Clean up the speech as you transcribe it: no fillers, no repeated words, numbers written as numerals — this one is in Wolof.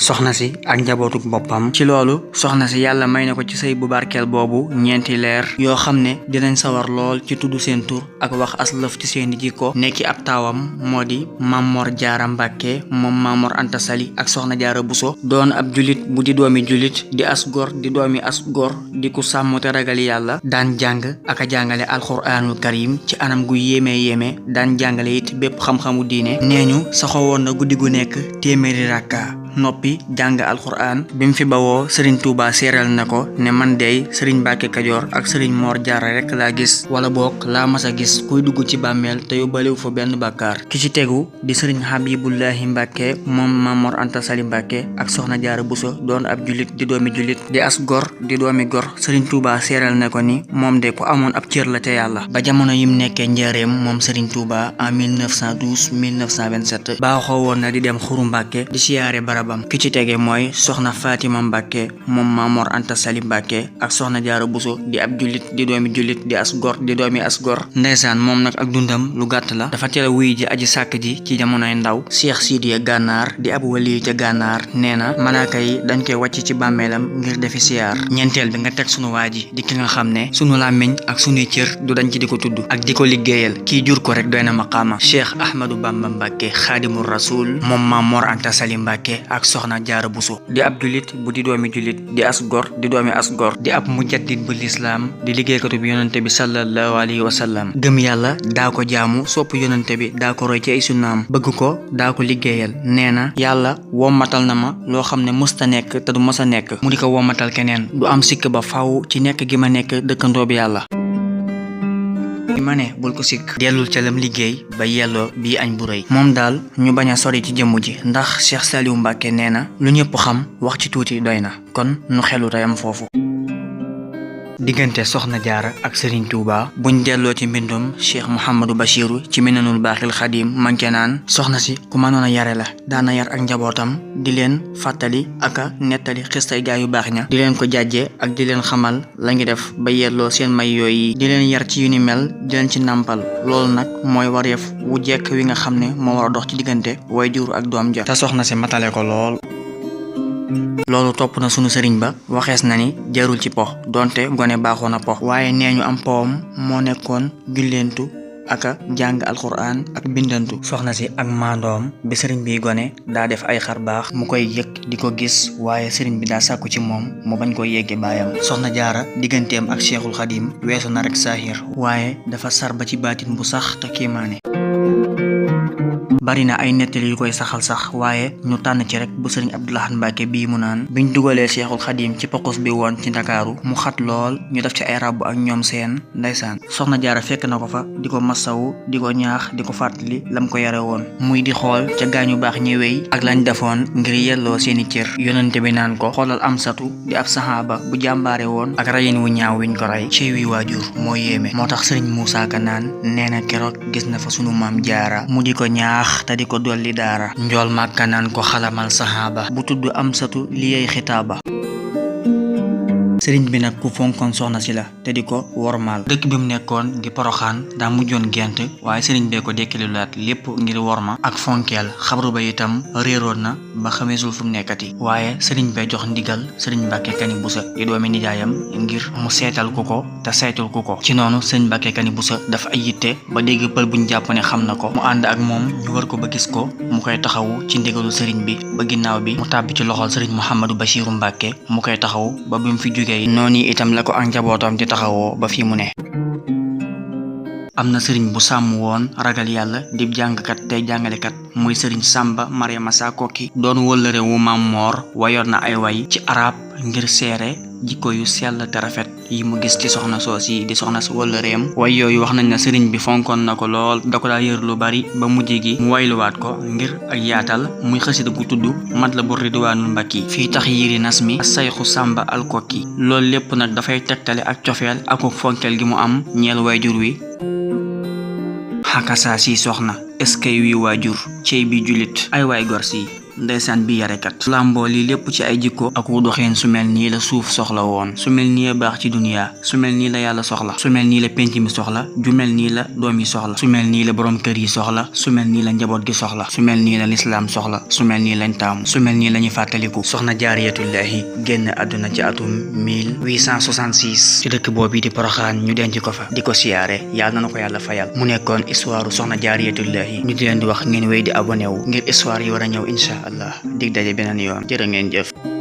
soxna si ak njabootuk boppam. ci loolu soxna si yàlla may na ko ci sëy bu barkeel boobu ñeenti leer yoo xam ne dinañ sawar lool ci tudd seen tur ak wax aslëf ci seeni jikko. nekki ab taawam moo di Mamor Jaara Mbàkke moom Mamor Anta Sali ak soxna Jaara Buso doon ab julit bu di doomi julit di as gor di doomi as gor di ku sàmm te ragal yàlla daan jàng ak a jàngale alxuraanul karim ci anam gu yéeme daan jàngale it bépp xam-xamu diine. nee ñu saxowoon na guddi gu nekk téeméeri rakka noppi jàng alxuraan. bi mu fi bawoo Serigne Touba seeral na ko ne man dey Serigne Mbacke Kajoor ak Serigne Mor Jaara rek laa gis wala boog laa mas a gis kuy dugg ci bàmmeel te yóbbalewu fa benn bàkkaar. ki ci tegu di Serigne Habibullahi Mbacke moom Mamor Anta Sali Mbacke ak soxna Jaara Buso doon ab julit di doomi julit di as gor di doomi gor. Serigne Touba seeral na ko ni moom de ku amoon ab cër la ca yàlla. ba jamono yim nekkee njaareem moom Serigne Touba en 1912 1927 baaxoo woon na di dem xuru Mbacke di siyaare barabam. ki ci tege mooy soxna Fatima Mbacke moom Mamor Anta Sali Mbacke ak soxna Jaara Buso di ab julit di doomi julit di as gor di doomi as gor. ndeysaan moom nag ak dundam lu gàtt la dafa teel a wuy ji aji sàkk ji ci jamonoy ndaw. Cheikh Sidiya Gànnaar di ab waliyu ca Gànnaar nee na malaaka yi dañ koy wàcc ci bàmmeelam ngir defi siyaar. ñeenteel bi nga teg sunu waa ji di ki nga xam ne sunu làmmiñ ak sunuy cër du dañ ci di ko tudd ak di ko liggéeyal kii jur ko rek doy na maqaama. Cheikh Ahmadou Bamba Mbacke Xaadimu Rasul moom Mamor Anta Sali Mbacke ak soxna Jaara Buso di ab julit bu di doomi julit di as gor di doomi as gor di ab mujaddid bu lislaam di liggéeykatu bi yonante bi sallallahu alayhi wa sallam. gëm yàlla daa ko jaamu sopp yonante bi daa ko roy ci ay sunnaam bëgg ko daa ko liggéeyal. nee na yàlla wommatal na ma loo xam ne mësta nekk te du mës a nekk mu di ko wommatal keneen du am sikk ba faw ci nekk gi ma nekk dëkkandoo bi yàlla. ma ne bul ko sikk dellul ca lam liggéey ba yelloo bii añ bu rëy. moom daal ñu bañ a sori ci jëmm ji ndax Cheikh Saliou Mbacke nee na lu ñëpp xam wax ci tuuti doy na kon nu xelu tayam foofu. diggante soxna jaara ak Serigne Touba buñ delloo ci mbindum Cheikh Mouhamadou Bachiru ci Minanul Baaxil Xadim manke naan soxna si ku mënoon a yare la daana yar ak njabootam di leen fàttali ak a nettali xistay gaa yu baax ña di leen ko jàjjee ak di leen xamal la ngi def ba yelloo seen may yooyu di leen yar ci yu ni mel di leen ci nàmpal. loolu nag mooy wareef wu jekk wi nga xam ne moo war a dox ci diggante waajur ak doom ja te soxna si matale ko lool. loolu topp na sunu sëriñ ba waxees na ni jarul ci pox donte gone baaxoon na pox waaye nee ñu am powam moo nekkoon julleentu aka jàng alxuraan ak bindantu. soxna si ak maandoom bi sëriñ bi gone daa def ay xar baax mu koy yëg di ko gis waaye sëriñ bi daa sàkku ci moom mu bañ ko yegge baayam. soxna jaara digganteem ak Cheikhul Xadim weesu na rek saahir waaye dafa sar ba ci baatin bu sax te kiimaane. bari na ay nettali yu koy saxal sax waaye ñu tànn ci rek bu sëriñ Abdou Lahad Mbacke bii mu naan biñ dugalee Cheikhul Khadim ci pokos bi woon ci Ndakaaru mu xat lool ñu def ci ay ràbb ak ñoom seen ndeysaan soxna jaara fekk na ko fa di ko masawu di ko ñaax di ko fàttali lam ko yare woon muy di xool ca gaañu baax ñi wéy ak lañ defoon ngir yelloo seeni cër yonente bi naan ko xoolal Amsatu di ab saxaaba bu jàmbaare woon ak rayin wu ñaaw wiñ ko rey ci wi waajur moo yéeme. moo tax sëriñ Moussa Ka naan nee na keroog gis na fa sunu maam jaara mu di ko ñaax te di ko dolli daara njool màkka naan ko xalamal saxaaba bu tudd Amsatu li yey xitaaba. sëriñ bi nag ku fonkoon soxna si la te di ko wormaal. dëkk bi mu nekkoon di Poroxaan daa mujjoon gent waaye sëriñ bee ko dekkililaat lépp ngir worma ak fonkeel xabru ba itam réeroon na ba xameesul fu mu nekkati waaye sëriñ bee jox ndigal sëriñ Mbàkke Kani Busa di doomi nijaayam ngir mu seetal ku ko te saytul ku ko. ci noonu sëriñ Mbàkke Kani Busa dafa ay yitte ba dégg pël buñ jàpp ne xam na ko mu ànd ak moom ñu war ko ba gis ko mu koy taxawu ci ndigalu sëriñ bi ba ginnaaw bi mu tàbbi ci loxol sëriñ Mouhamadou Bachiru Mbàkke mu koy taxawu ba bi mu fi jógee noonu itam la ko ak njabootam di taxawoo ba fii mu ne. am na sëriñ bu sàmm woon ragal yàlla di jàngkat tey jàngalekat muy sëriñ Samba Mariama Sakoki doon wëllëre wu Maam Moor wayoon na ay way ci arab ngir seere jikko yu sell te rafet yi mu gis ci soxna soos yi di soxna si wëllëreem way yooyu wax nañ na sëriñ bi fonkoon na ko lool da ko daa yër lu bari ba mujj gi mu wayluwaat ko ngir ak yaatal muy xasida gu tudd Matlabu Ridwaanul Mbakki fii tax yiri nas mi sayxu Samba Alkoki loolu lépp nag dafay tegtale ak cofeel ak fonkeel gi mu am ñeel wayjur wi xakasaa si soxna eskay wi waajur cey bi julit ay waay gor si ndeysaan bi yarekat lamboo lii lépp ci ay jikko ak doxeen su mel nii la suuf soxla woon su mel nii la baax ci duniyaa su mel nii la yàlla soxla su mel nii la penc mi soxla ju mel nii la doom yi soxla su mel nii la borom kër yi soxla su mel nii la njaboot gi soxla su mel nii la lislaam soxla su mel nii lañ taamu su mel nii la ñu fàttaliku soxna jaariyatullahi génn àdduna ci atum 1866 ci dëkk boobu di Poroxaan ñu denc ko fa di ko siyaare yàlla na ko yàlla fayal mu nekkoon histoire soxna jaariyatullahi ñu di leen di wax ngeen wéy di abonné wu ngir histoire yi war a ñëw incha allah dig daje beneen yoon jërë ngeen jëf